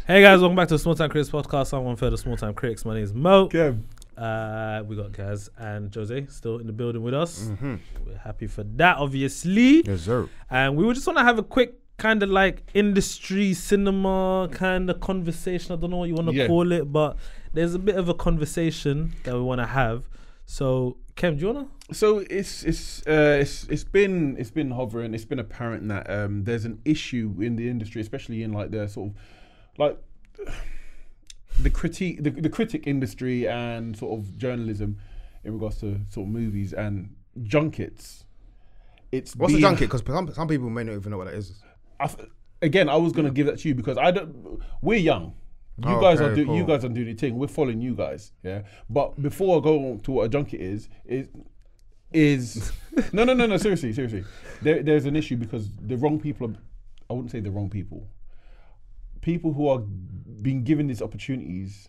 Hey guys, welcome back to the Small Time Critics podcast. I'm one third of Small Time Critics. My name is Mo. Kem. We got Gaz and Jose still in the building with us. We're happy for that, obviously. Yes, sir. And we just want to have a quick kind of like industry cinema kind of conversation. I don't know what you want to call it, but there's a bit of a conversation that we want to have. So, Kem, do you wanna? So it's been hovering. It's been apparent that there's an issue in the industry, especially in like the sort of like the critic industry and sort of journalism in regards to sort of movies and junkets. What's a junket? Because some people may not even know what that is. I was gonna give that to you because I don't. We're young. You guys are doing your thing. We're following you guys, yeah. But before I go on to what a junket is no. Seriously. There's an issue because the wrong people. I wouldn't say the wrong people. People who are being given these opportunities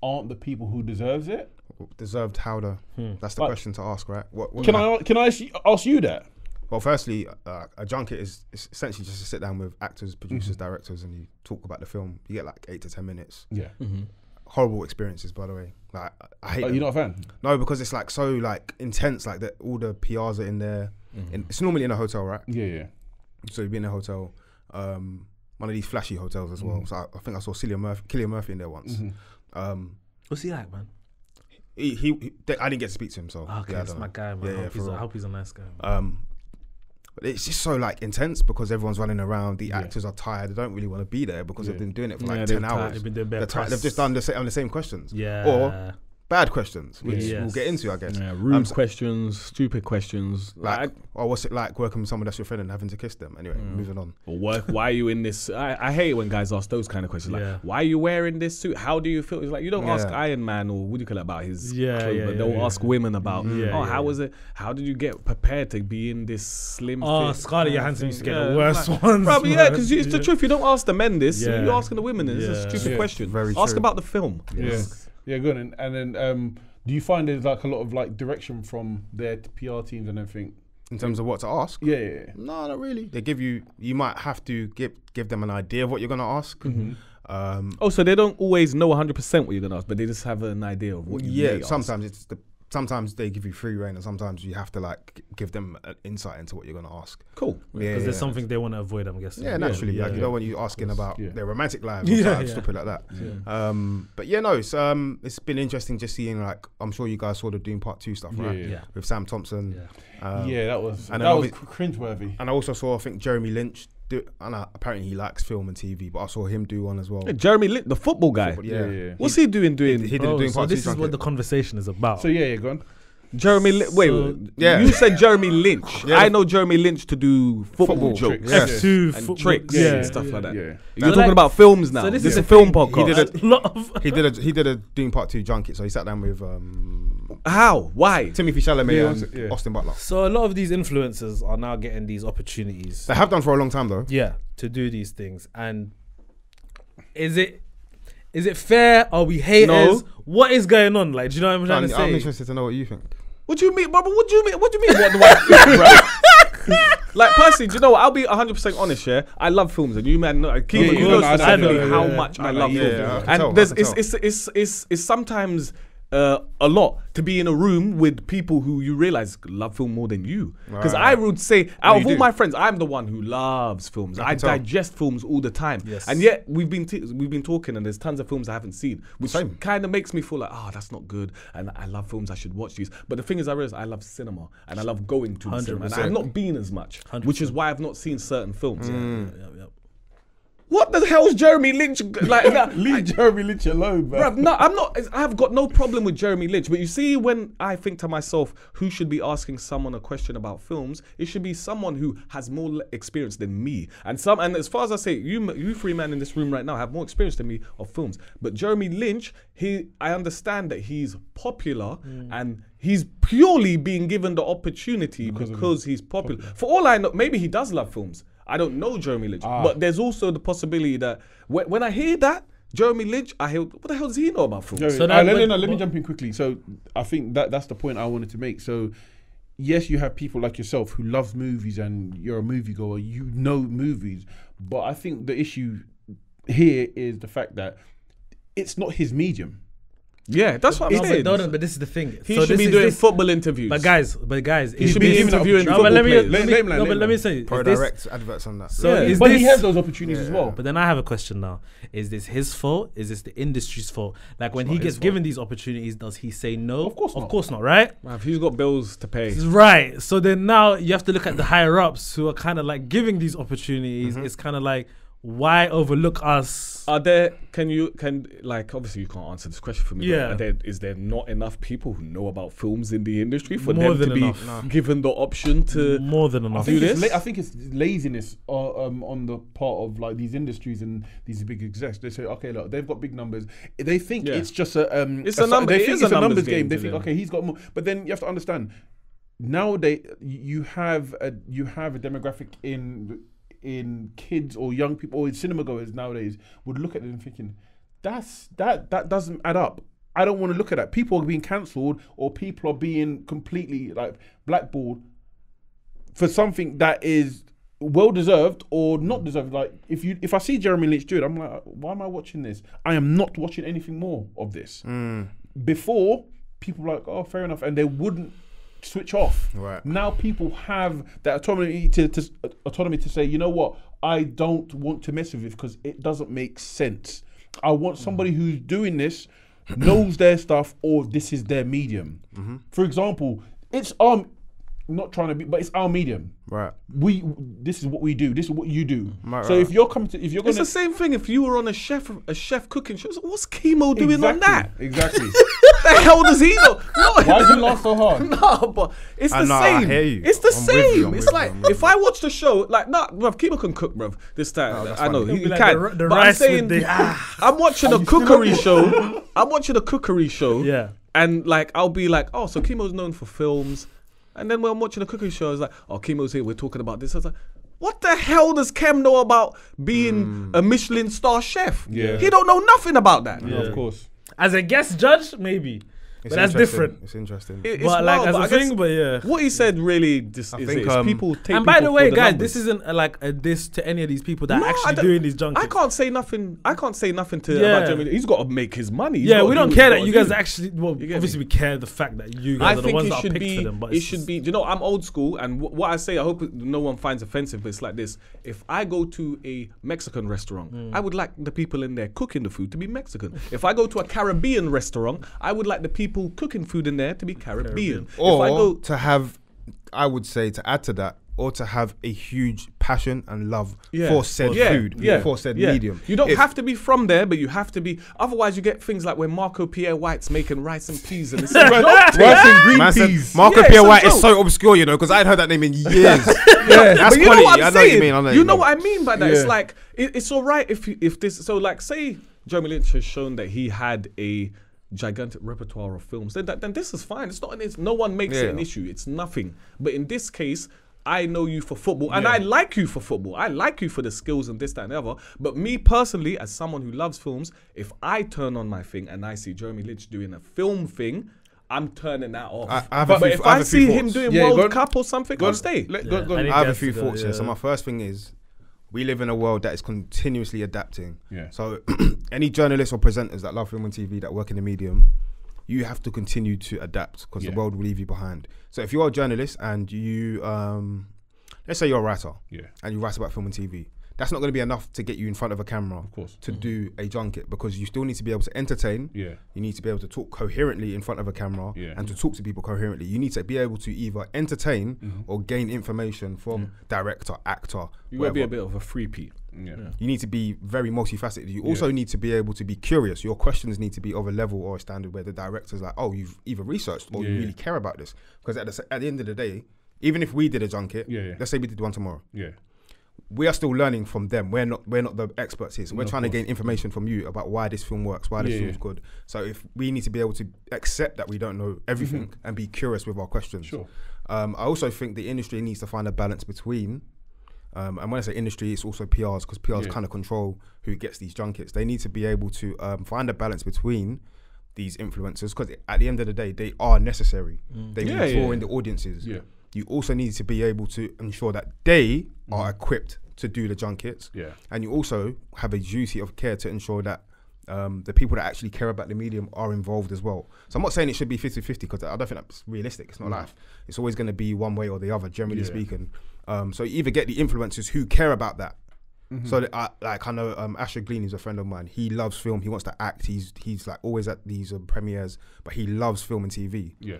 aren't the people who deserves it. Deserved how to? That's the question to ask, right? Can I ask you that? Well, firstly, a junket is essentially just to sit down with actors, producers, directors, and you talk about the film. You get like 8 to 10 minutes. Yeah. Horrible experiences, by the way. Like I hate. Are you not a fan? No, because it's like so like intense. Like that, all the PRs are in there. It's normally in a hotel, right? Yeah. So you'd be in a hotel, one of these flashy hotels as well. So I think I saw Cillian Murphy in there once. What's he like, man? He I didn't get to speak to him, so okay, that's my guy, man. I hope he's a nice guy. But it's just so like intense because everyone's running around. The actors are tired. They don't really want to be there because they've been doing it for like 10 hours. They've been doing They've just done the same questions. Yeah. Or bad questions, which we'll get into, I guess. Yeah, rude questions, stupid questions. Like, what's it like working with someone that's your friend and having to kiss them? Anyway, moving on. Or why are you in this? I hate it when guys ask those kind of questions. Like, why are you wearing this suit? How do you feel? It's like, you don't ask Iron Man or what do you call it about his clothes, but they'll ask women about, how was it? How did you get prepared to be in this slim fit? Scarlett Johansson used to get the worst ones. Probably, because it's the truth. You don't ask the men this, you're asking the women this. It's a stupid question. Very ask true. about the film. Yeah, good. And then do you find there's like a lot of like direction from their PR teams and everything? In terms of what to ask? Yeah. No, not really. They give you might have to give them an idea of what you're going to ask. So they don't always know 100% what you're going to ask, but they just have an idea of what you may sometimes ask. Sometimes they give you free reign, and sometimes you have to like give them an insight into what you're going to ask. Cool. Because there's something they want to avoid, I'm guessing. Yeah, naturally. You know, when you're asking about their romantic lives or something stupid like that. But it's been interesting just seeing, like, I'm sure you guys saw the Dune Part 2 stuff, right? Yeah. With Sam Thompson. That was cringeworthy. And I also saw, I think, Jeremy Lynch apparently he likes film and TV, but I saw him do one as well. Yeah, Jeremy Lynch, the football guy. What's he doing? He did Doing Part 2. This is what the conversation is about. So go on. Jeremy you said Jeremy Lynch. I know Jeremy Lynch to do football jokes and tricks and stuff like that. You're talking about films now. So this is a film podcast. He did a Dune Part 2 junket, so he sat down with How? Why? Timothy Chalamet and Austin Butler. So a lot of these influencers are now getting these opportunities. They have done for a long time though. Yeah, to do these things. And is it fair? Are we haters? No. What is going on? Like, do you know what I'm trying to say? I'm interested to know what you think. What do you mean, brother? What do you mean? What do I think, bro? Like, personally, do you know what? I'll be 100% honest, yeah? I love films, and you man know, you know specifically how much I love films. And it's sometimes a lot to be in a room with people who you realize love film more than you. Because I would say, out of all my friends, I'm the one who loves films. I digest films all the time. Yes. And yet we've been talking, and there's tons of films I haven't seen, which kind of makes me feel like, that's not good. And I love films, I should watch these. But the thing is, I realize I love cinema, and I love going to the cinema. And I've not been as much, 100%. Which is why I've not seen certain films. Yeah. What the hell's Jeremy Lynch like? Leave Jeremy Lynch alone, bro. Bruv, no, I'm not. I've got no problem with Jeremy Lynch, but you see, when I think to myself, who should be asking someone a question about films? It should be someone who has more experience than me. And as far as I say, you three men in this room right now have more experience than me of films. But Jeremy Lynch, I understand that he's popular and he's purely being given the opportunity because he's popular. For all I know, maybe he does love films. I don't know Jeremy Lynch, but there's also the possibility that when I hear that, Jeremy Lynch, I hear, what the hell does he know about films? Let me jump in quickly. So I think that's the point I wanted to make. So yes, you have people like yourself who loves movies and you're a moviegoer, you know movies, but I think the issue here is the fact that it's not his medium. Yeah, that's what I'm saying. But this is the thing. He should be doing football interviews. But guys, he should be interviewing football players. Let me say. Pro direct adverts on that. So but he has those opportunities as well. But then I have a question now. Is this his fault? Is this the industry's fault? Like when he gets given these opportunities, does he say no? Of course not. Of course not, right? If he's got bills to pay. Right. So then now you have to look at the higher ups who are kind of like giving these opportunities. It's kind of like, why overlook us? Are there? Obviously you can't answer this question for me. Yeah. But is there not enough people who know about films in the industry for More them to than be enough. given the option to more than enough? do this? I think it's laziness on the part of like these industries and these big execs. They say, okay, look, they've got big numbers. They think it's just a it's a numbers game. They think, okay, he's got more. But then you have to understand, nowadays you have a demographic in kids or young people or in cinema goers nowadays would look at it and thinking, that doesn't add up. I don't want to look at that. People are being cancelled or people are being completely like blackballed for something that is well deserved or not deserved. Like if I see Jeremy Lynch do it, I'm like, why am I watching this? I am not watching anything more of this. Before, people were like, oh, fair enough, and they wouldn't switch off. Right. Now people have that autonomy to say, you know what, I don't want to mess with it because it doesn't make sense. I want somebody who's doing this, knows their stuff, or this is their medium. For example, it's not trying to be, but it's our medium. Right. This is what we do. This is what you do. Right, so if you're going it's the same thing. If you were on a chef cooking show, so what's Chemo doing on that? Exactly. The hell does he know? No, why do you laugh so hard? No, but it's the same. I hear you. It's the I'm same. with It's you, like I'm with if I watch the show, like, bruv, Chemo can cook, bruv. This time, I know he like can. the but rice I'm saying, with I'm watching a cookery show. I'm watching a cookery show. Yeah. And like, I'll be like, oh, so Chemo's known for films. And then when I'm watching a cookery show, it's like, oh, Chemo's here, we're talking about this. I was like, what the hell does Kem know about being a Michelin star chef? Yeah. He don't know nothing about that. Yeah, of course. As a guest judge, maybe. But that's different. It's interesting. It's But like wild, as a thing, but yeah. What he said really is people take. And by the way, guys, numbers. this isn't like a diss to any of these people that are I actually don't- doing these junkets. I can't say nothing to Yeah. about Jeremy. He's got to make his money. He's Yeah, gotta we do don't what care he's that you gotta guys do. actually. Well, You get obviously me? we care the fact that you I guys are the think ones it that are should picked be. for them. But It should be. Do you know? I'm old school, and what I say, I hope no one finds offensive. But it's like this: if I go to a Mexican restaurant, I would like the people in there cooking the food to be Mexican. If I go to a Caribbean restaurant, I would like the people cooking food in there to be Caribbean. Or if I go to have, I would say, to add to that, or to have a huge passion and love for said food, for said medium. You don't have to be from there, but you have to be. Otherwise, you get things like when Marco Pierre White's making rice and peas and it's Rice and green Man said peas. Marco Yeah, Pierre it's a White is joke. so obscure, you know, because I hadn't heard that name in years. That's That's but you know quality. what I'm I know what saying. you mean. I know You know mean. what I mean by that. Yeah. It's like it's all right if this. So like, say Jeremy Lynch has shown that he had a gigantic repertoire of films. Then this is fine. It's not. No one makes it an issue. It's nothing. But in this case, I know you for football, and I like you for football. I like you for the skills and this, that, and the other. But me personally, as someone who loves films, if I turn on my thing and I see Jeremy Lynch doing a film thing, I'm turning that off. But if I see him doing World Cup or something, I'll stay. I have a few thoughts here. So my first thing is, we live in a world that is continuously adapting. Yeah. So any journalists or presenters that love film and TV that work in the medium, you have to continue to adapt because the world will leave you behind. So if you're a journalist and you, let's say you're a writer, and you write about film and TV, that's not going to be enough to get you in front of a camera to do a junket, because you still need to be able to entertain. Yeah. You need to be able to talk coherently in front of a camera and to talk to people coherently. You need to be able to either entertain or gain information from director, actor. You gotta be a bit of a freebie. Yeah. You need to be very multifaceted. You also need to be able to be curious. Your questions need to be of a level or a standard where the director's like, oh, you've either researched or you really care about this. Because at the end of the day, even if we did a junket, let's say we did one tomorrow. Yeah. We are still learning from them. We're not the experts here. So we're trying to gain information from you about why this film works, why this film's good. So if we need to be able to accept that we don't know everything and be curious with our questions. Sure. I also think the industry needs to find a balance between, and when I say industry, it's also PRs, because PRs kind of control who gets these junkets. They need to be able to find a balance between these influencers, because at the end of the day, they are necessary. They will draw in the audiences. Yeah. You also need to be able to ensure that they are equipped to do the junkets. Yeah. And you also have a duty of care to ensure that the people that actually care about the medium are involved as well. So I'm not saying it should be 50-50 because I don't think that's realistic. It's not life. It's always going to be one way or the other, generally speaking. So you either get the influencers who care about that. So that I know Asher Glean is a friend of mine. He loves film. He wants to act. He's like always at these premieres, but he loves film and TV. Yeah.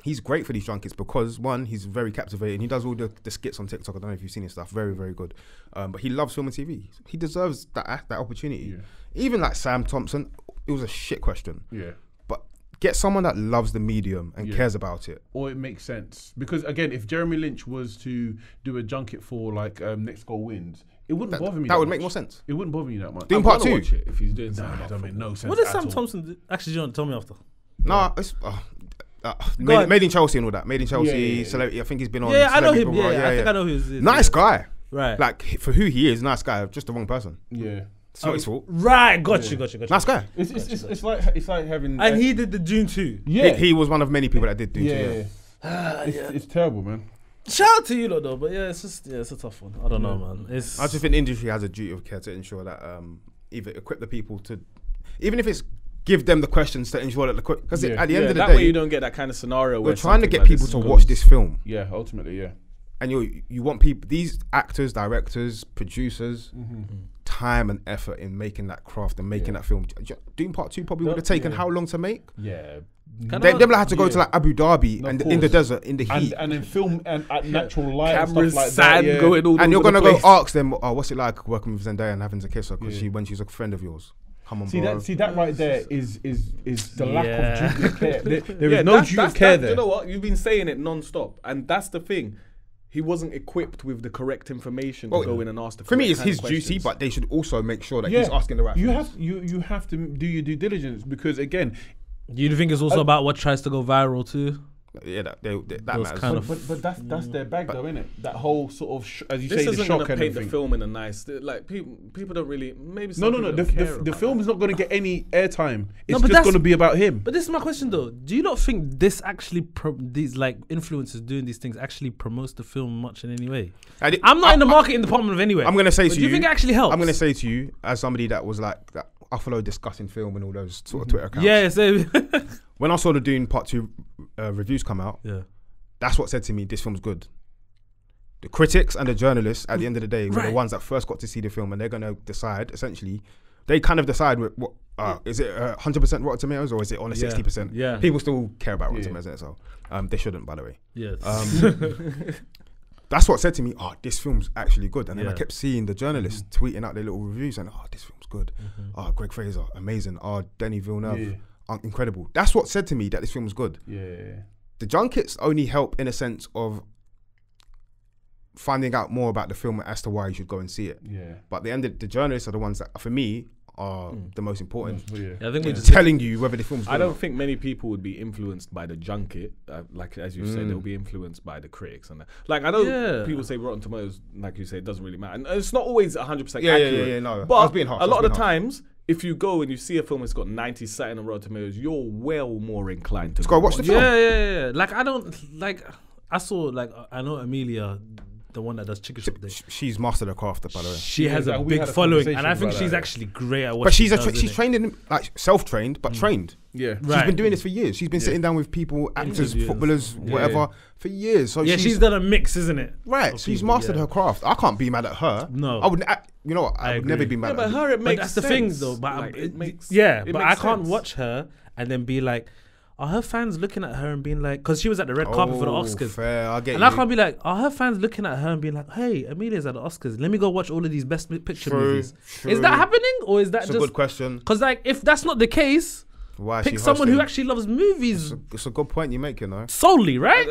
He's great for these junkets because one, he's very captivating. He does all the skits on TikTok. I don't know if you've seen his stuff. Very, very good. But he loves film and TV. He deserves that opportunity. Yeah. Even like Sam Thompson, it was a shit question. Yeah. But get someone that loves the medium and cares about it. Or it makes sense. Because again, if Jeremy Lynch was to do a junket for like Next Goal Wins, it wouldn't bother me. That would make more sense. It wouldn't bother me that much. Dune Part 2. Watch it if he's doing something. That don't make no sense. What does Sam Thompson do? Actually, John, tell me after. No, it's made in Chelsea and all that. Made in Chelsea, celebrity. I think he's been on. Yeah, I know him. Yeah, I think I know who he is. Nice guy. Right. Like for who he is, nice guy. Just the wrong person. Yeah. It's not his fault. Right, got you. Nice guy. It's like having. And he did the Dune too. Yeah. He was one of many people that did Dune too. It's terrible, man. Shout out to you lot though, but it's a tough one. I don't know, man. I just think the industry has a duty of care to ensure that either equip the people to, even if it's give them the questions to ensure that because at the end of the that day, way you don't get that kind of scenario. We're trying to get people to watch this film. Yeah, ultimately, yeah. And you want people, these actors, directors, producers, time and effort in making that craft and making that film. Dune Part 2 probably would have taken how long to make? Yeah. They had to go to like Abu Dhabi and in the desert, in the heat. And then film and at natural light cameras, and stuff like sand that. Going all and you're over going to the go place. ask them, what's it like working with Zendaya and having to kiss her because when she's a friend of yours? Come on, bro. See that right there is the lack of duty of care. There is no duty of care there. You know what? You've been saying it non-stop. And that's the thing. He wasn't equipped with the correct information to go in and ask the For me, it's his duty, but they should also make sure that he's asking the right things. You have to do your due diligence because again, you think it's also about what tries to go viral too? Yeah, that matters. Kind of, but that's their bag though, isn't it? That whole sort of as you this say, the isn't shock gonna and paint everything. the film in a nice like people don't really maybe No. The film is not going to get any airtime. It's just going to be about him. But this is my question though. Do you not think this actually these like influencers doing these things actually promotes the film much in any way? I'm not in the marketing department of anywhere. I'm going to say to you. Do you think it actually helps? I'm going to say to you as somebody that was like that. I follow discussing film and all those sort of Twitter accounts. Yeah, so when I saw the Dune Part 2 reviews come out, that's what said to me, this film's good. The critics and the journalists, at the end of the day, were the ones that first got to see the film, and they're going to decide, essentially, they kind of decide what is it 100% Rotten Tomatoes or is it on a 60%? Yeah. People still care about Rotten Tomatoes, so they shouldn't, by the way. Yes. That's what said to me, this film's actually good. And then I kept seeing the journalists tweeting out their little reviews and, this film's good. Greg Fraser, amazing. Denis Villeneuve, incredible. That's what said to me that this film's good. Yeah. The junkets only help in a sense of finding out more about the film as to why you should go and see it. Yeah. But at the end, the journalists are the ones that, for me, are the most important. I think we're just telling you whether the film's good. I don't think many people would be influenced by the junket. Like as you said, they'll be influenced by the critics and that. Like I know people say Rotten Tomatoes, like you say, it doesn't really matter. And it's not always 100% accurate. Yeah, no. But I was being harsh. A lot of the times, if you go and you see a film that's got 90 something on Rotten Tomatoes, you're well more inclined to go watch the film. Yeah. Like I saw like I know Amelia, the one that does Chicken Shop Day. She's mastered her craft, by the way. She has a big following, and I think she's actually great at what she does. But she's trained in, like, self-trained, but trained. Yeah. She's been doing this for years. She's been sitting down with people, actors, footballers, whatever, for years. So she's done a mix, isn't it? Right. She's mastered her craft. I can't be mad at her. No. I would. You know what? I would never be mad at her. But her, it makes that's sense. the thing, though. But like, it makes but I can't sense. watch her and then be like, are her fans looking at her and being like, because she was at the red carpet for the Oscars. Fair, I get and you. I can't be like, are her fans looking at her and being like, hey, Amelia's at the Oscars. Let me go watch all of these best picture movies. Is that happening? Or is that It's just... a good question. Because like, if that's not the case, why pick someone who actually loves movies. It's a good point you make, you know. Solely, right?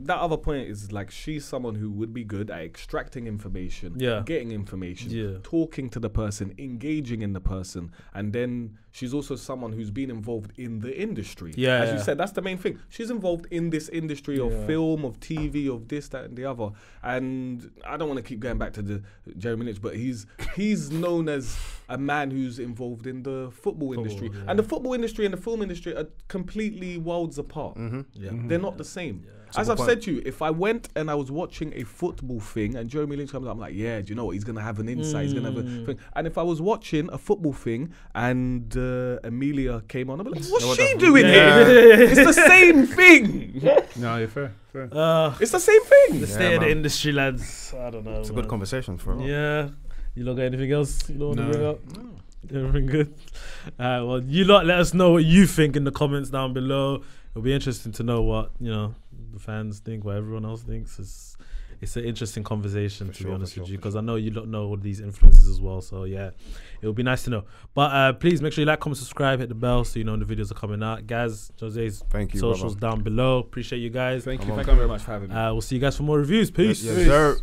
That other point is like she's someone who would be good at extracting information, getting information, talking to the person, engaging in the person, and then she's also someone who's been involved in the industry. As you said, that's the main thing. She's involved in this industry of film, of TV, of this, that, and the other. And I don't want to keep going back to the Jeremy Lynch, but he's known as a man who's involved in the football industry, and the football industry and the film industry are completely worlds apart. They're not the same. as I've said to you, if I went and I was watching a football thing and Jeremy Lynch comes out, I'm like, yeah, do you know what? He's gonna have an insight. He's gonna have a thing. And if I was watching a football thing and Amelia came on, I'm like, what's she doing here? It's the same thing. No, you're fair. It's the same thing. The state of the industry, lads. I don't know. It's a good conversation for us. Yeah. You lot got anything else you don't want to bring up? No. Everything good? Well, you lot let us know what you think in the comments down below. It'll be interesting to know what, the fans think, what everyone else thinks. It's an interesting conversation, to be honest with you, because I know you don't know all these influences as well. So, yeah, it'll be nice to know. But please make sure you like, comment, subscribe, hit the bell so you know when the videos are coming out. Gaz, Jose's socials down below. Appreciate you guys. Thank you very much for having me. We'll see you guys for more reviews. Peace. Yes, sir.